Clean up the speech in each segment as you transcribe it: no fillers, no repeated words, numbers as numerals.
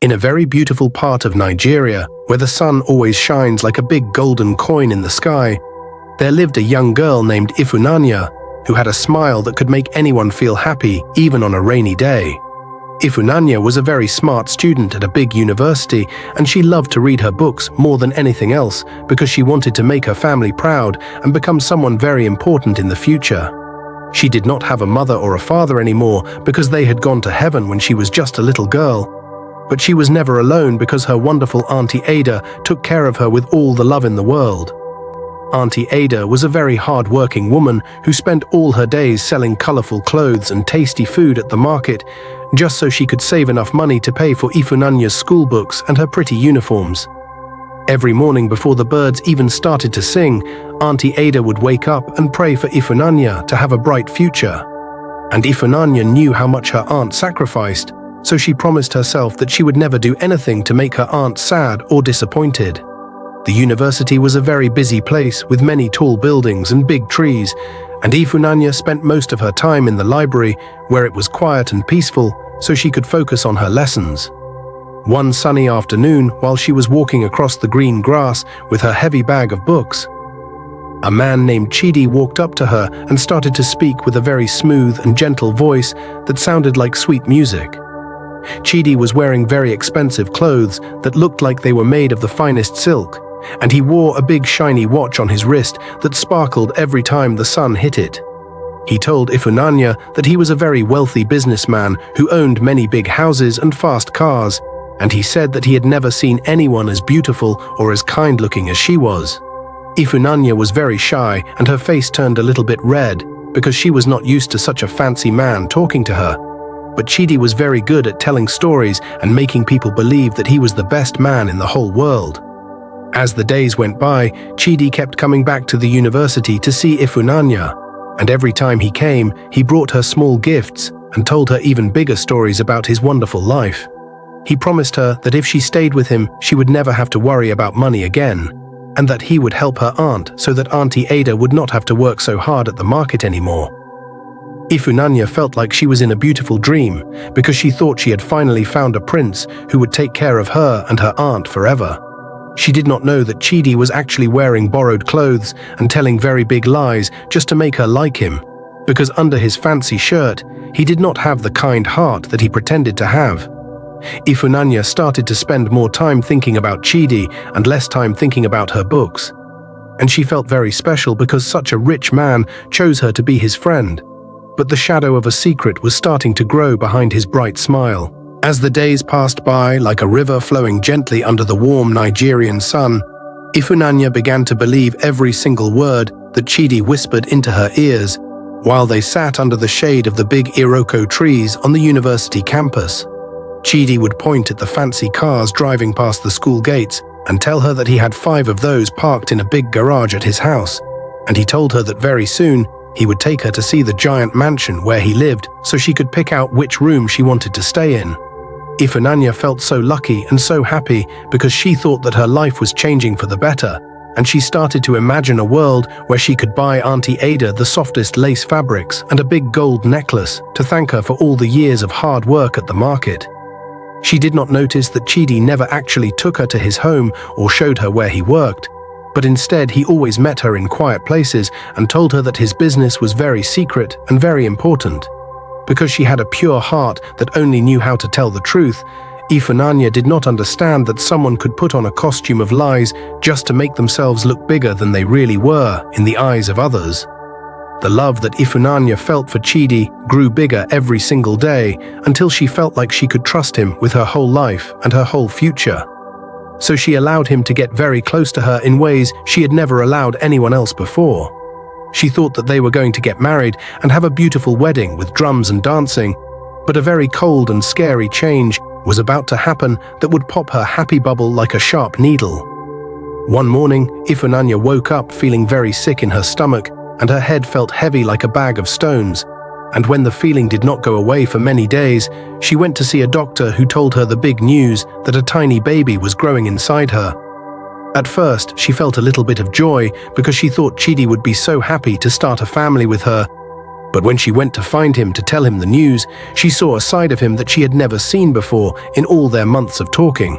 In a very beautiful part of Nigeria, where the sun always shines like a big golden coin in the sky, there lived a young girl named Ifunanya, who had a smile that could make anyone feel happy, even on a rainy day. Ifunanya was a very smart student at a big university, and she loved to read her books more than anything else because she wanted to make her family proud and become someone very important in the future. She did not have a mother or a father anymore because they had gone to heaven when she was just a little girl. But she was never alone because her wonderful Auntie Ada took care of her with all the love in the world. Auntie Ada was a very hard-working woman who spent all her days selling colorful clothes and tasty food at the market just so she could save enough money to pay for Ifunanya's school books and her pretty uniforms. Every morning before the birds even started to sing, Auntie Ada would wake up and pray for Ifunanya to have a bright future. And Ifunanya knew how much her aunt sacrificed, so she promised herself that she would never do anything to make her aunt sad or disappointed. The university was a very busy place with many tall buildings and big trees, and Ifunanya spent most of her time in the library where it was quiet and peaceful so she could focus on her lessons. One sunny afternoon, while she was walking across the green grass with her heavy bag of books, a man named Chidi walked up to her and started to speak with a very smooth and gentle voice that sounded like sweet music. Chidi was wearing very expensive clothes that looked like they were made of the finest silk, and he wore a big shiny watch on his wrist that sparkled every time the sun hit it. He told Ifunanya that he was a very wealthy businessman who owned many big houses and fast cars, and he said that he had never seen anyone as beautiful or as kind-looking as she was. Ifunanya was very shy and her face turned a little bit red because she was not used to such a fancy man talking to her. But Chidi was very good at telling stories and making people believe that he was the best man in the whole world. As the days went by, Chidi kept coming back to the university to see Ifunanya, and every time he came, he brought her small gifts and told her even bigger stories about his wonderful life. He promised her that if she stayed with him, she would never have to worry about money again, and that he would help her aunt so that Auntie Ada would not have to work so hard at the market anymore. Ifunanya felt like she was in a beautiful dream because she thought she had finally found a prince who would take care of her and her aunt forever. She did not know that Chidi was actually wearing borrowed clothes and telling very big lies just to make her like him, because under his fancy shirt, he did not have the kind heart that he pretended to have. Ifunanya started to spend more time thinking about Chidi and less time thinking about her books. And she felt very special because such a rich man chose her to be his friend. But the shadow of a secret was starting to grow behind his bright smile. As the days passed by like a river flowing gently under the warm Nigerian sun, Ifunanya began to believe every single word that Chidi whispered into her ears while they sat under the shade of the big Iroko trees on the university campus. Chidi would point at the fancy cars driving past the school gates and tell her that he had 5 of those parked in a big garage at his house, and he told her that very soon he would take her to see the giant mansion where he lived so she could pick out which room she wanted to stay in. Ifunanya felt so lucky and so happy because she thought that her life was changing for the better, and she started to imagine a world where she could buy Auntie Ada the softest lace fabrics and a big gold necklace to thank her for all the years of hard work at the market. She did not notice that Chidi never actually took her to his home or showed her where he worked, but instead he always met her in quiet places and told her that his business was very secret and very important. Because she had a pure heart that only knew how to tell the truth, Ifunanya did not understand that someone could put on a costume of lies just to make themselves look bigger than they really were in the eyes of others. The love that Ifunanya felt for Chidi grew bigger every single day until she felt like she could trust him with her whole life and her whole future. So she allowed him to get very close to her in ways she had never allowed anyone else before. She thought that they were going to get married and have a beautiful wedding with drums and dancing, but a very cold and scary change was about to happen that would pop her happy bubble like a sharp needle. One morning, Ifunanya woke up feeling very sick in her stomach, and her head felt heavy like a bag of stones. And when the feeling did not go away for many days, she went to see a doctor who told her the big news that a tiny baby was growing inside her. At first, she felt a little bit of joy because she thought Chidi would be so happy to start a family with her. But when she went to find him to tell him the news, she saw a side of him that she had never seen before in all their months of talking.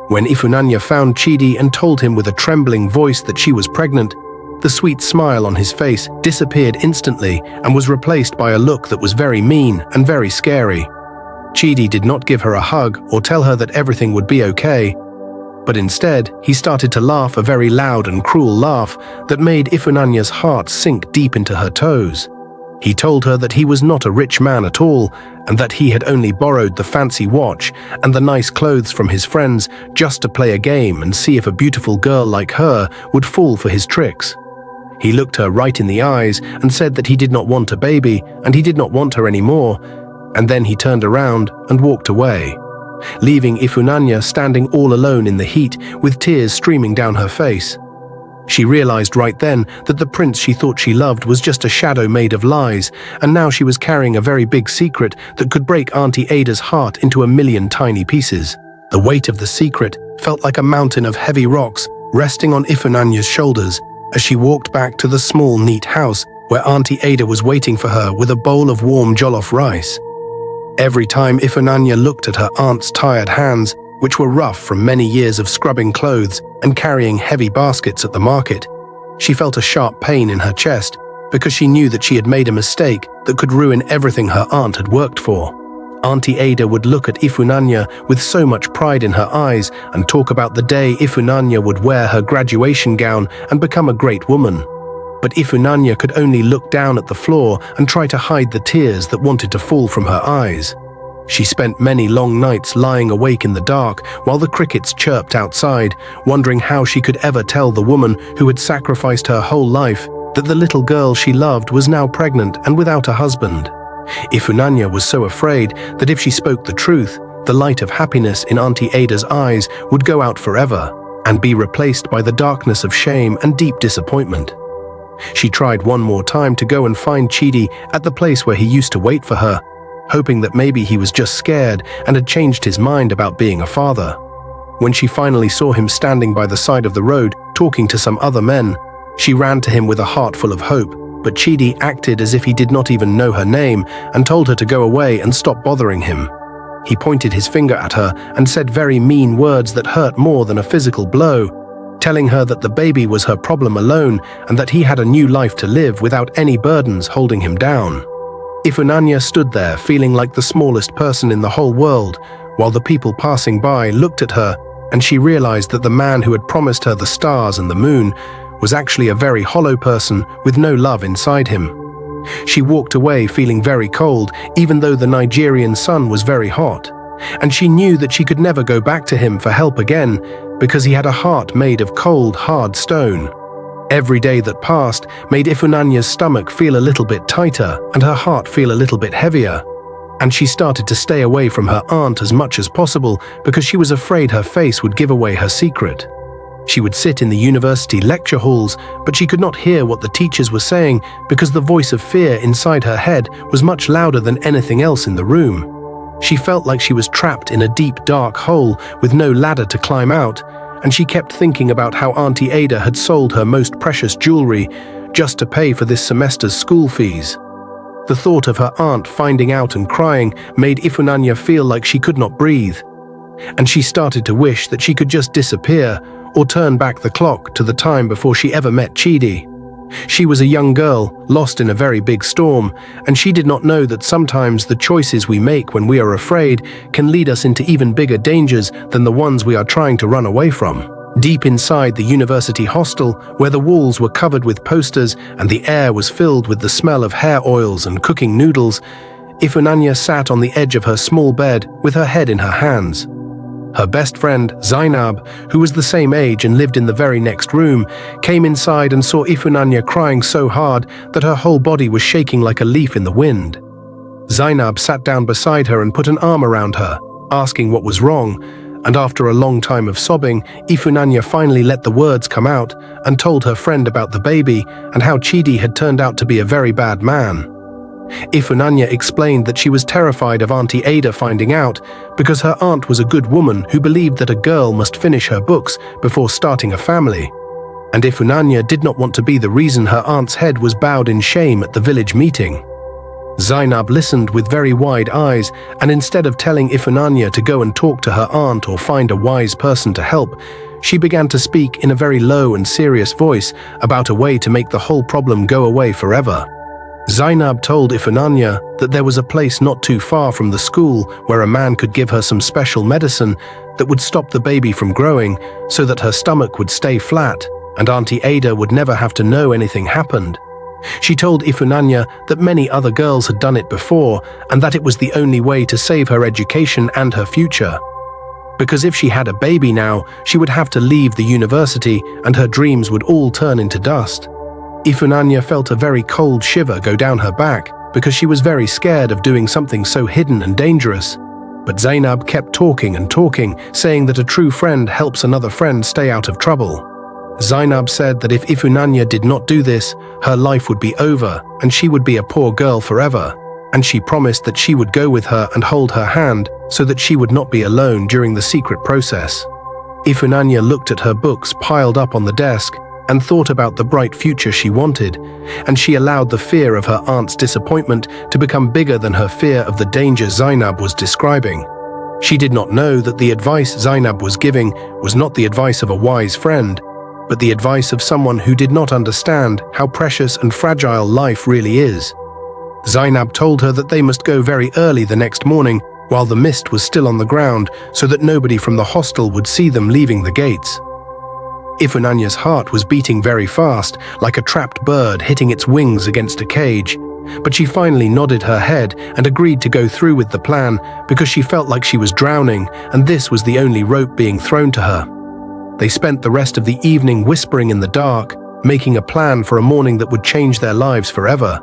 When Ifunanya found Chidi and told him with a trembling voice that she was pregnant, the sweet smile on his face disappeared instantly and was replaced by a look that was very mean and very scary. Chidi did not give her a hug or tell her that everything would be okay, but instead he started to laugh a very loud and cruel laugh that made Ifunanya's heart sink deep into her toes. He told her that he was not a rich man at all, and that he had only borrowed the fancy watch and the nice clothes from his friends just to play a game and see if a beautiful girl like her would fall for his tricks. He looked her right in the eyes and said that he did not want a baby and he did not want her anymore, and then he turned around and walked away, leaving Ifunanya standing all alone in the heat with tears streaming down her face. She realized right then that the prince she thought she loved was just a shadow made of lies, and now she was carrying a very big secret that could break Auntie Ada's heart into a million tiny pieces. The weight of the secret felt like a mountain of heavy rocks resting on Ifunanya's shoulders as she walked back to the small, neat house where Auntie Ada was waiting for her with a bowl of warm jollof rice. Every time Ifunanya looked at her aunt's tired hands, which were rough from many years of scrubbing clothes and carrying heavy baskets at the market, she felt a sharp pain in her chest because she knew that she had made a mistake that could ruin everything her aunt had worked for. Auntie Ada would look at Ifunanya with so much pride in her eyes and talk about the day Ifunanya would wear her graduation gown and become a great woman. But Ifunanya could only look down at the floor and try to hide the tears that wanted to fall from her eyes. She spent many long nights lying awake in the dark while the crickets chirped outside, wondering how she could ever tell the woman who had sacrificed her whole life that the little girl she loved was now pregnant and without a husband. Ifunanya was so afraid that if she spoke the truth, the light of happiness in Auntie Ada's eyes would go out forever and be replaced by the darkness of shame and deep disappointment. She tried one more time to go and find Chidi at the place where he used to wait for her, hoping that maybe he was just scared and had changed his mind about being a father. When she finally saw him standing by the side of the road talking to some other men, she ran to him with a heart full of hope, but Chidi acted as if he did not even know her name and told her to go away and stop bothering him. He pointed his finger at her and said very mean words that hurt more than a physical blow, telling her that the baby was her problem alone and that he had a new life to live without any burdens holding him down. Ifunanya stood there feeling like the smallest person in the whole world, while the people passing by looked at her, and she realized that the man who had promised her the stars and the moon was actually a very hollow person with no love inside him. She walked away feeling very cold, even though the Nigerian sun was very hot, and she knew that she could never go back to him for help again because he had a heart made of cold, hard stone. Every day that passed made Ifunanya's stomach feel a little bit tighter and her heart feel a little bit heavier, and she started to stay away from her aunt as much as possible because she was afraid her face would give away her secret. She would sit in the university lecture halls, but she could not hear what the teachers were saying because the voice of fear inside her head was much louder than anything else in the room. She felt like she was trapped in a deep, dark hole with no ladder to climb out, and she kept thinking about how Auntie Ada had sold her most precious jewelry just to pay for this semester's school fees. The thought of her aunt finding out and crying made Ifunanya feel like she could not breathe, and she started to wish that she could just disappear or turn back the clock to the time before she ever met Chidi. She was a young girl, lost in a very big storm, and she did not know that sometimes the choices we make when we are afraid can lead us into even bigger dangers than the ones we are trying to run away from. Deep inside the university hostel, where the walls were covered with posters and the air was filled with the smell of hair oils and cooking noodles, Ifunanya sat on the edge of her small bed with her head in her hands. Her best friend, Zainab, who was the same age and lived in the very next room, came inside and saw Ifunanya crying so hard that her whole body was shaking like a leaf in the wind. Zainab sat down beside her and put an arm around her, asking what was wrong, and after a long time of sobbing, Ifunanya finally let the words come out and told her friend about the baby and how Chidi had turned out to be a very bad man. Ifunanya explained that she was terrified of Auntie Ada finding out because her aunt was a good woman who believed that a girl must finish her books before starting a family, and Ifunanya did not want to be the reason her aunt's head was bowed in shame at the village meeting. Zainab listened with very wide eyes, and instead of telling Ifunanya to go and talk to her aunt or find a wise person to help, she began to speak in a very low and serious voice about a way to make the whole problem go away forever. Zainab told Ifunanya that there was a place not too far from the school where a man could give her some special medicine that would stop the baby from growing so that her stomach would stay flat and Auntie Ada would never have to know anything happened. She told Ifunanya that many other girls had done it before and that it was the only way to save her education and her future. Because if she had a baby now, she would have to leave the university and her dreams would all turn into dust. Ifunanya felt a very cold shiver go down her back because she was very scared of doing something so hidden and dangerous. But Zainab kept talking and talking, saying that a true friend helps another friend stay out of trouble. Zainab said that if Ifunanya did not do this, her life would be over and she would be a poor girl forever. And she promised that she would go with her and hold her hand so that she would not be alone during the secret process. Ifunanya looked at her books piled up on the desk and thought about the bright future she wanted, and she allowed the fear of her aunt's disappointment to become bigger than her fear of the danger Zainab was describing. She did not know that the advice Zainab was giving was not the advice of a wise friend, but the advice of someone who did not understand how precious and fragile life really is. Zainab told her that they must go very early the next morning while the mist was still on the ground so that nobody from the hostel would see them leaving the gates. Ifunanya's heart was beating very fast, like a trapped bird hitting its wings against a cage, but she finally nodded her head and agreed to go through with the plan because she felt like she was drowning and this was the only rope being thrown to her. They spent the rest of the evening whispering in the dark, making a plan for a morning that would change their lives forever.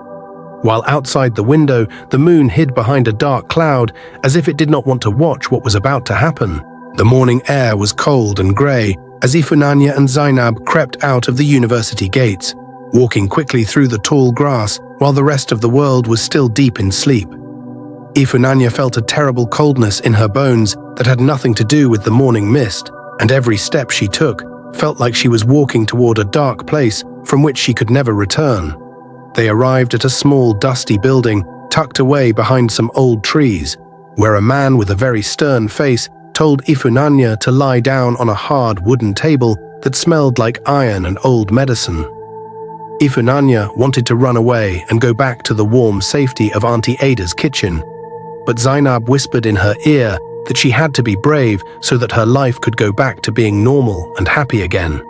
While outside the window, the moon hid behind a dark cloud as if it did not want to watch what was about to happen. The morning air was cold and grey as Ifunanya and Zainab crept out of the university gates, walking quickly through the tall grass while the rest of the world was still deep in sleep. Ifunanya felt a terrible coldness in her bones that had nothing to do with the morning mist, and every step she took felt like she was walking toward a dark place from which she could never return. They arrived at a small, dusty building tucked away behind some old trees, where a man with a very stern face told Ifunanya to lie down on a hard wooden table that smelled like iron and old medicine. Ifunanya wanted to run away and go back to the warm safety of Auntie Ada's kitchen, but Zainab whispered in her ear that she had to be brave so that her life could go back to being normal and happy again.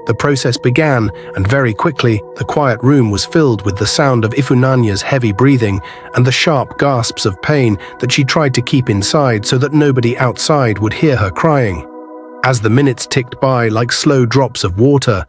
The process began, and very quickly the quiet room was filled with the sound of Ifunanya's heavy breathing and the sharp gasps of pain that she tried to keep inside so that nobody outside would hear her crying. As the minutes ticked by like slow drops of water,